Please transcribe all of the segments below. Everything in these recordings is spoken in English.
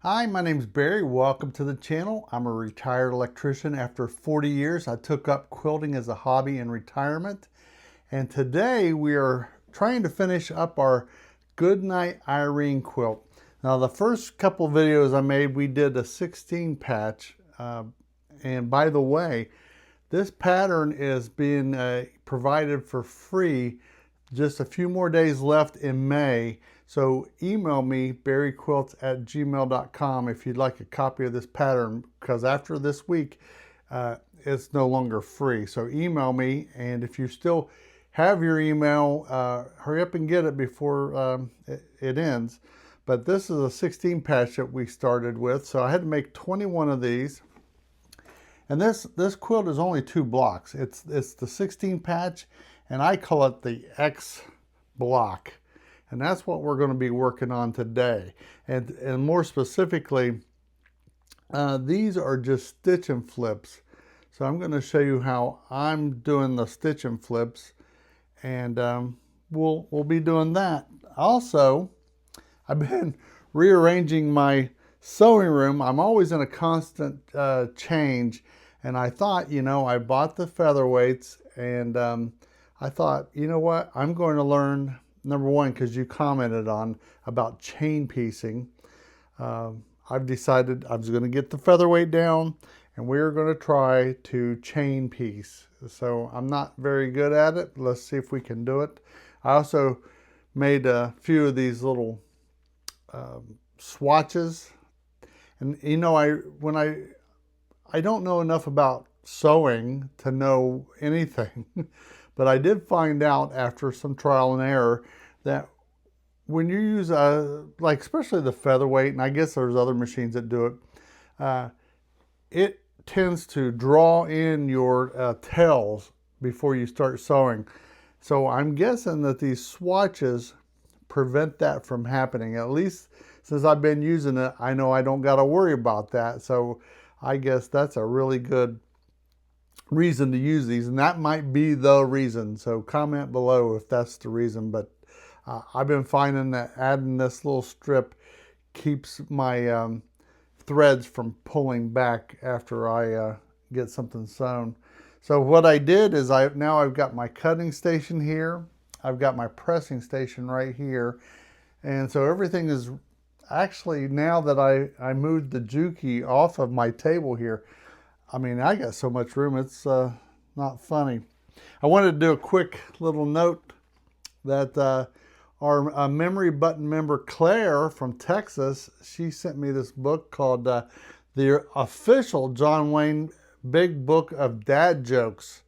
Hi, my name's Barry. Welcome to the channel. I'm a retired electrician. After 40 years, I took up quilting as a hobby in retirement. And today we are trying to finish up our Goodnight Irene quilt. Now, the first couple videos I made, we did a 16 patch. And by the way, this pattern is being provided for free. Just a few more days left in May. So email me, barryquilts@gmail.com, if you'd like a copy of this pattern, because after this week, it's no longer free. So email me, and if you still have your email, hurry up and get it before it ends. But this is a 16 patch that we started with, so I had to make 21 of these. And this quilt is only 2 blocks. It's the 16 patch, and I call it the X block. And that's what we're going to be working on today. And more specifically, these are just stitch and flips. So I'm going to show you how I'm doing the stitch and flips, and we'll be doing that. Also, I've been rearranging my sewing room. I'm always in a constant change, and I thought, I bought the Featherweights, and I thought, you know what, I'm going to learn. Number one, because you commented on about chain piecing. I've decided I was going to get the Featherweight down, and we're going to try to chain piece. So I'm not very good at it. Let's see if we can do it. I also made a few of these little swatches. And I don't know enough about sewing to know anything. But I did find out after some trial and error that when you use, like especially the Featherweight, and I guess there's other machines that do it, it tends to draw in your tails before you start sewing. So I'm guessing that these swatches prevent that from happening. At least since I've been using it, I know I don't got to worry about that. So I guess that's a really good reason to use these, and that might be the reason. So comment below if that's the reason. But I've been finding that adding this little strip keeps my threads from pulling back after I get something sewn. So what I did is now I've got my cutting station here, I've got my pressing station right here, and so everything is actually, now that I moved the Juki off of my table here, I mean, I got so much room, it's not funny. I wanted to do a quick little note that our memory button member, Claire from Texas, she sent me this book called The Official John Wayne Big Book of Dad Jokes.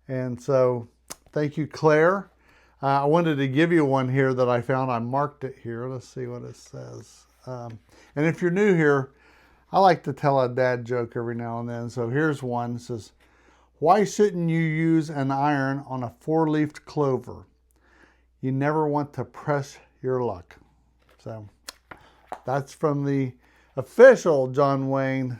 And so, thank you, Claire. I wanted to give you one here that I found. I marked it here. Let's see what it says. And if you're new here, I like to tell a dad joke every now and then. So here's one. It says, why shouldn't you use an iron on a 4-leafed clover? You never want to press your luck. So that's from the official John Wayne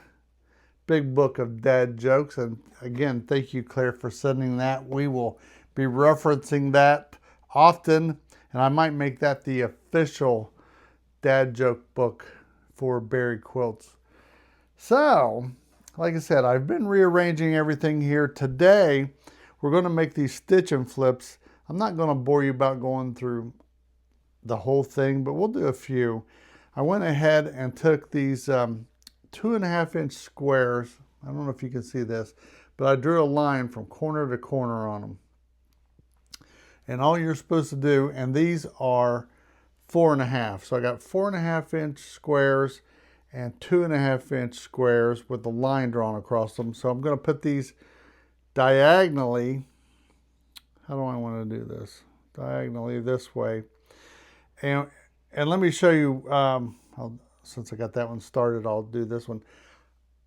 Big Book of Dad Jokes. And again, thank you, Claire, for sending that. We will be referencing that often, and I might make that the official dad joke book for Barry Quilts. So, like I said, I've been rearranging everything here. Today, we're going to make these stitch and flips. I'm not going to bore you about going through the whole thing, but we'll do a few. I went ahead and took these 2.5-inch squares. I don't know if you can see this, but I drew a line from corner to corner on them. And all you're supposed to do, and these are 4.5. So I got 4.5-inch squares and 2.5-inch squares with the line drawn across them. So I'm going to put these diagonally. How do I want to do this? Diagonally this way. And let me show you, since I got that one started, I'll do this one.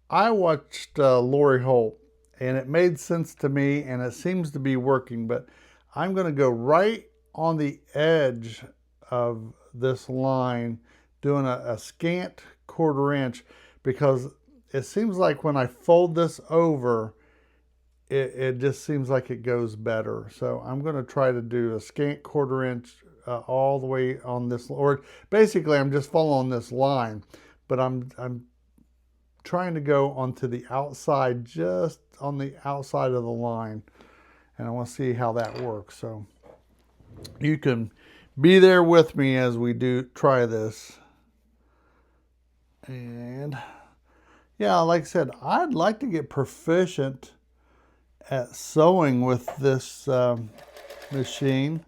I watched Lori Holt, and it made sense to me, and it seems to be working, but I'm going to go right on the edge of this line, doing a scant 1/4 inch, because it seems like when I fold this over, it just seems like it goes better. So I'm going to try to do a scant 1/4 inch all the way on this, or basically I'm just following this line. but I'm trying to go onto the outside, just on the outside of the line, and I want to see how that works. So you can be there with me as we try this. And yeah, like I said, I'd like to get proficient at sewing with this machine.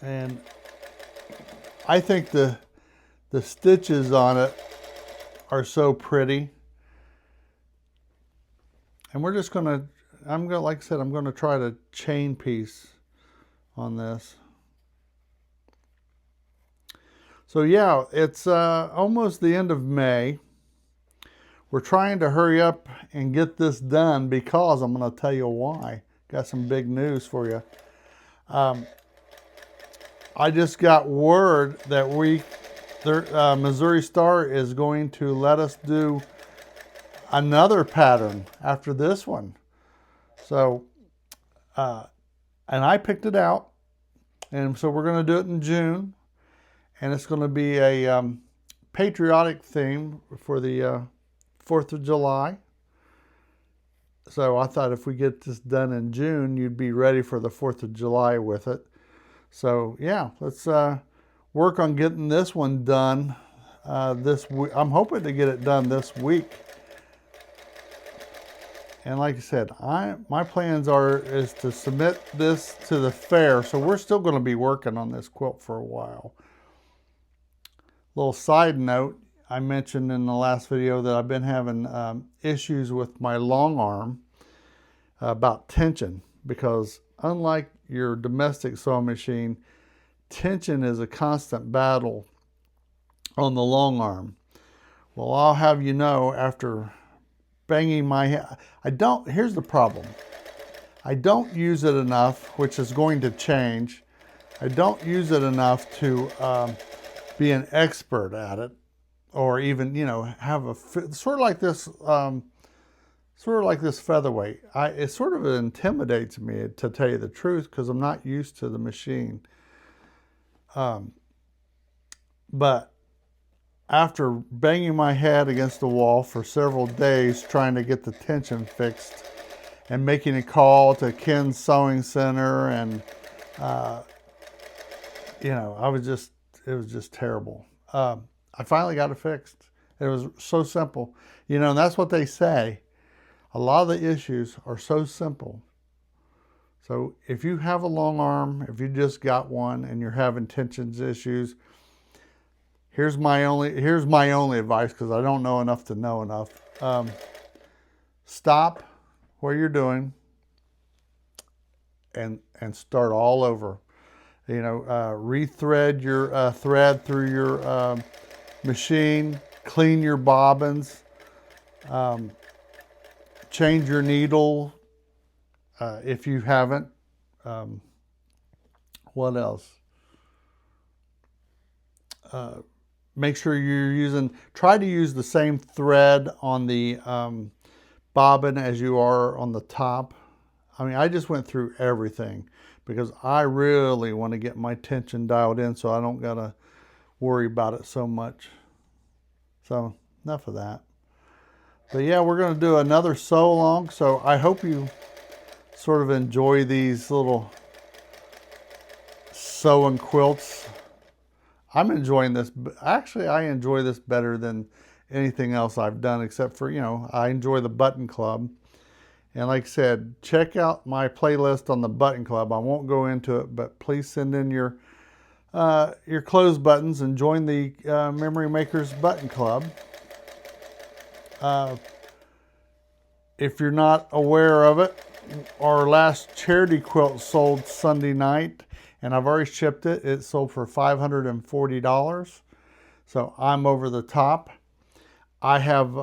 And I think the stitches on it are so pretty. And we're just gonna, like I said, I'm gonna try to chain piece on this. So yeah, it's almost the end of May. We're trying to hurry up and get this done because I'm gonna tell you why. Got some big news for you. I just got word that Missouri Star is going to let us do another pattern after this one. So, and I picked it out, and so we're going to do it in June, and it's going to be a patriotic theme for the 4th of July. So I thought if we get this done in June, you'd be ready for the 4th of July with it. So yeah, let's work on getting this one done this week. I'm hoping to get it done this week. And like I said, my plans is to submit this to the fair. So we're still going to be working on this quilt for a while. Little side note, I mentioned in the last video that I've been having issues with my long arm about tension, because unlike your domestic sewing machine, tension is a constant battle on the long arm. Well, I'll have you know, after banging my head, here's the problem. I don't use it enough, which is going to change. I don't use it enough to be an expert at it, or even, have sort of like this featherweight. It sort of intimidates me, to tell you the truth, because I'm not used to the machine. But after banging my head against the wall for several days trying to get the tension fixed, and making a call to Ken's Sewing Center, and it was just terrible. I finally got it fixed. It was so simple, and that's what they say. A lot of the issues are so simple. So if you have a long arm, if you just got one and you're having tensions issues, here's my only advice, because I don't know enough to know enough. Stop what you're doing and start all over. Rethread your thread through your machine, clean your bobbins, change your needle if you haven't. What else? Make sure try to use the same thread on the bobbin as you are on the top. I mean, I just went through everything because I really want to get my tension dialed in so I don't gotta worry about it so much. So enough of that. But yeah, we're going to do another sew along. So I hope you sort of enjoy these little sewing quilts. I'm enjoying this. Actually, I enjoy this better than anything else I've done, except for, I enjoy the Button Club. And like I said, check out my playlist on the Button Club. I won't go into it, but please send in your clothes buttons and join the Memory Makers Button Club. If you're not aware of it, our last charity quilt sold Sunday night, and I've already shipped it. It sold for $540. So I'm over the top. I have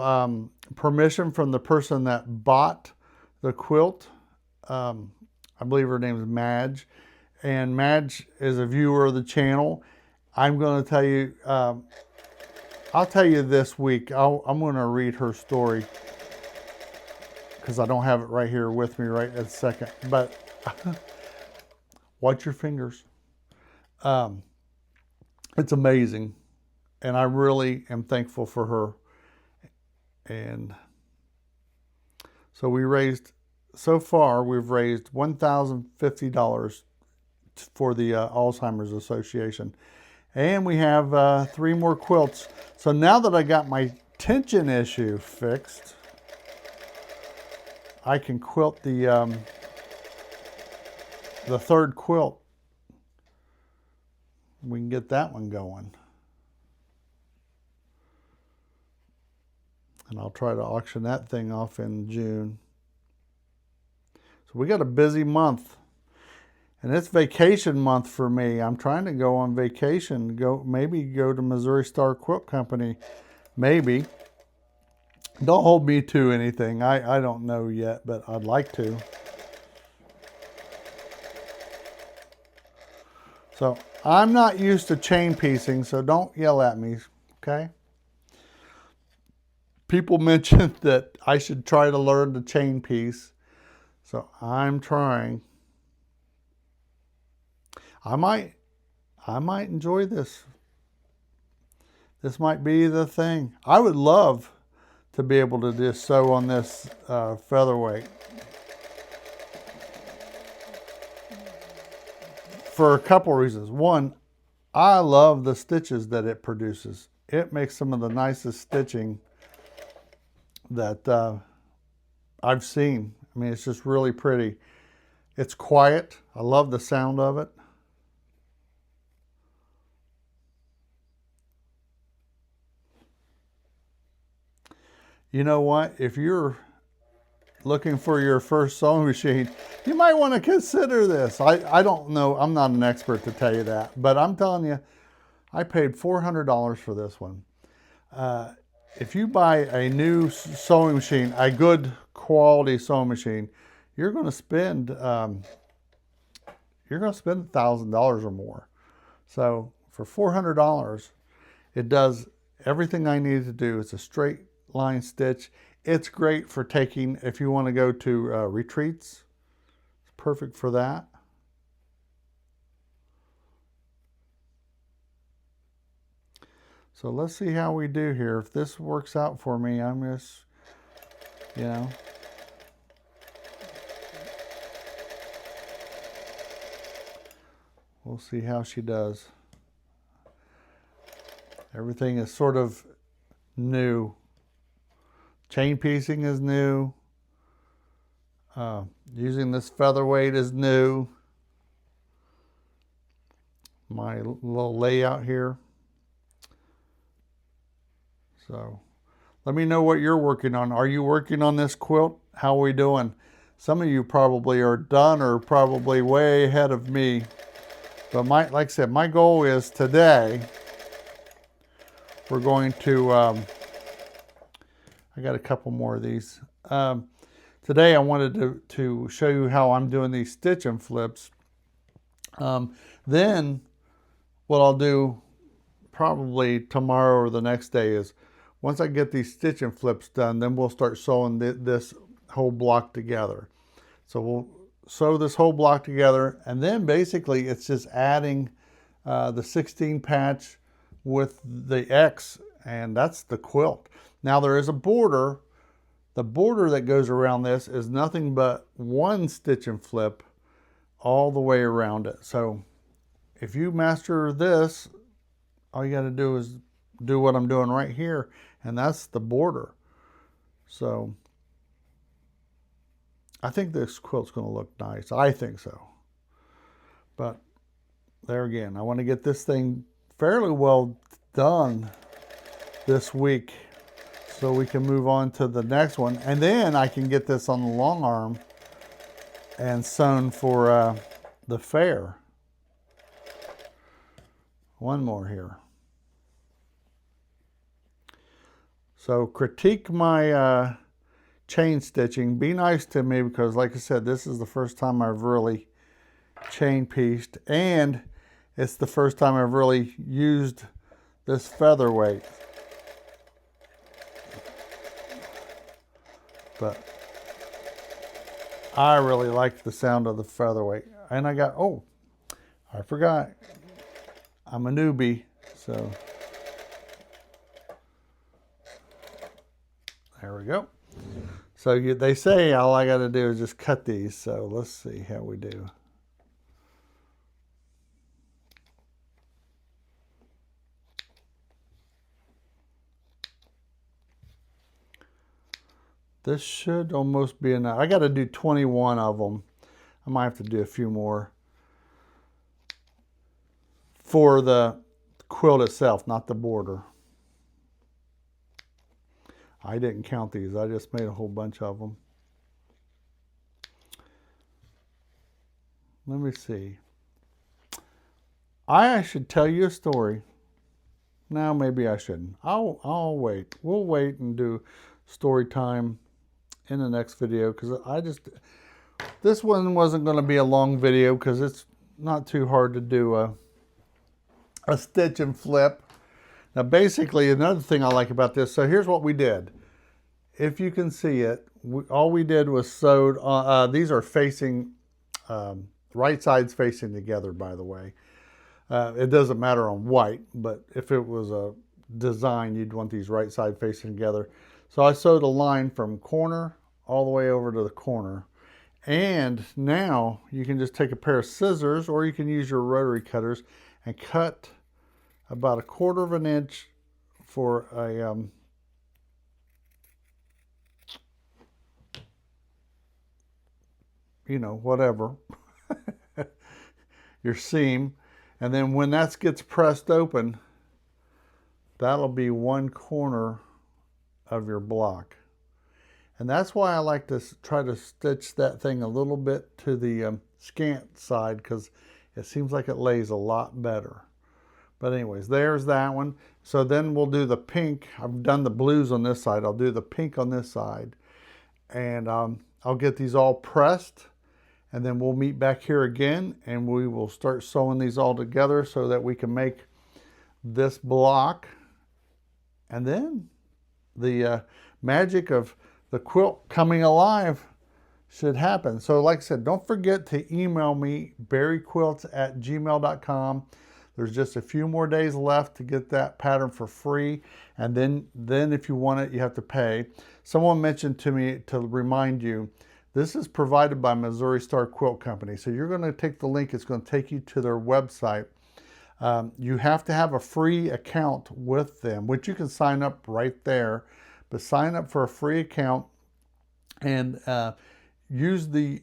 permission from the person that bought the quilt. I believe her name is Madge. And Madge is a viewer of the channel. I'm going to tell you, I'll tell you this week, I'm going to read her story, because I don't have it right here with me right at a second. But watch your fingers. It's amazing. and I really am thankful for her. And so so far we've raised $1,050 for the Alzheimer's Association. And we have 3 more quilts. So now that I got my tension issue fixed, I can quilt the 3rd quilt. We can get that one going. And I'll try to auction that thing off in June. So we got a busy month. And it's vacation month for me. I'm trying to go on vacation, maybe go to Missouri Star Quilt Company, maybe. Don't hold me to anything. I don't know yet, but I'd like to. So I'm not used to chain piecing, so don't yell at me, okay? People mentioned that I should try to learn the chain piece, so I'm trying. I might enjoy this. This might be the thing. I would love to be able to just sew on this Featherweight. For a couple reasons. One, I love the stitches that it produces. It makes some of the nicest stitching that I've seen. I mean, it's just really pretty. It's quiet. I love the sound of it. You know what? If you're looking for your first sewing machine, you might want to consider this. I don't know. I'm not an expert to tell you that, but I'm telling you, I paid $400 for this one. If you buy a new sewing machine, a good quality sewing machine, you're going to spend $1,000 or more. So for $400, it does everything I need to do. It's a straight line stitch. It's great for taking, if you want to go to retreats, it's perfect for that. So let's see how we do here. If this works out for me, I'm just, you know. We'll see how she does. Everything is sort of new. Chain piecing is new. Using this Featherweight is new. My little layout here. So let me know what you're working on. Are you working on this quilt? How are we doing? Some of you probably are done or probably way ahead of me. But like I said, my goal is today, we're going to, I got a couple more of these. Today I wanted to show you how I'm doing these stitch and flips. Then what I'll do probably tomorrow or the next day is, once I get these stitch and flips done, then we'll start sewing this whole block together. So we'll sew this whole block together, and then basically it's just adding the 16 patch with the X, and that's the quilt. Now there is a border. The border that goes around this is nothing but one stitch and flip all the way around it. So if you master this, all you got to do is do what I'm doing right here, and that's the border. So I think this quilt's going to look nice. I think so. But there again, I want to get this thing fairly well done this week so we can move on to the next one. And then I can get this on the long arm and sewn for the fair. One more here. So critique my chain stitching. Be nice to me, because like I said, this is the first time I've really chain pieced, and it's the first time I've really used this Featherweight. But I really like the sound of the Featherweight. And I got, oh, I forgot, I'm a newbie, so we go. So they say all I got to do is just cut these. So let's see how we do. This should almost be enough. I got to do 21 of them. I might have to do a few more for the quilt itself, not the border. I didn't count these. I just made a whole bunch of them. Let me see. I should tell you a story. Now maybe I shouldn't. I'll wait. We'll wait and do story time in the next video, because this one wasn't going to be a long video because it's not too hard to do a stitch and flip. Now basically another thing I like about this, so here's what we did. If you can see it, all we did was sewed, these are facing, right sides facing together, by the way. It doesn't matter on white, but if it was a design, you'd want these right side facing together. So I sewed a line from corner all the way over to the corner. And now you can just take a pair of scissors, or you can use your rotary cutters and cut about 1/4 of an inch for a you know, whatever, your seam. And then when that gets pressed open, that'll be one corner of your block. And that's why I like to try to stitch that thing a little bit to the scant side, because it seems like it lays a lot better. But anyways, there's that one. So then we'll do the pink. I've done the blues on this side. I'll do the pink on this side. And I'll get these all pressed. And then we'll meet back here again, and we will start sewing these all together so that we can make this block. And then the magic of the quilt coming alive should happen. So like I said, don't forget to email me, berryquilts@gmail.com. There's just a few more days left to get that pattern for free. And then if you want it, you have to pay. Someone mentioned to me to remind you, this is provided by Missouri Star Quilt Company. So you're going to take the link. It's going to take you to their website. You have to have a free account with them, which you can sign up right there. But sign up for a free account and use the,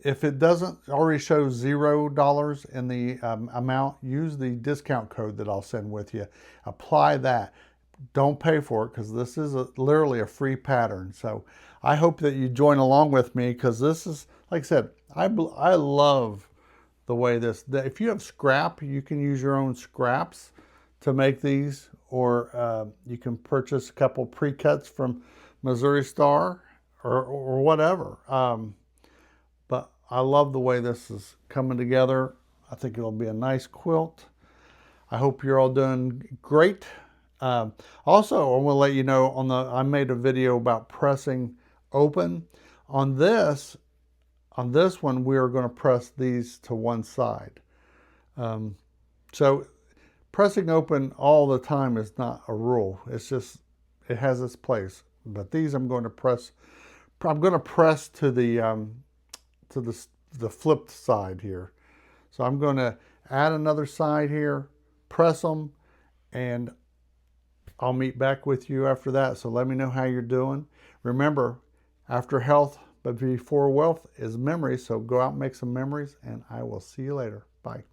if it doesn't already show $0 in the amount, use the discount code that I'll send with you. Apply that. Don't pay for it, because this is literally a free pattern. So I hope that you join along with me, because this is, like I said, I love the way this, if you have scrap, you can use your own scraps to make these, or you can purchase a couple pre-cuts from Missouri Star or whatever. But I love the way this is coming together. I think it'll be a nice quilt. I hope you're all doing great. Also, I want to let you know, I made a video about pressing open. On this one, we are going to press these to one side. So pressing open all the time is not a rule. It's just, it has its place. But these I'm going to press to the flipped side here. So I'm going to add another side here, press them, and I'll meet back with you after that. So let me know how you're doing. Remember, after health, but before wealth is memory. So go out and make some memories, and I will see you later. Bye.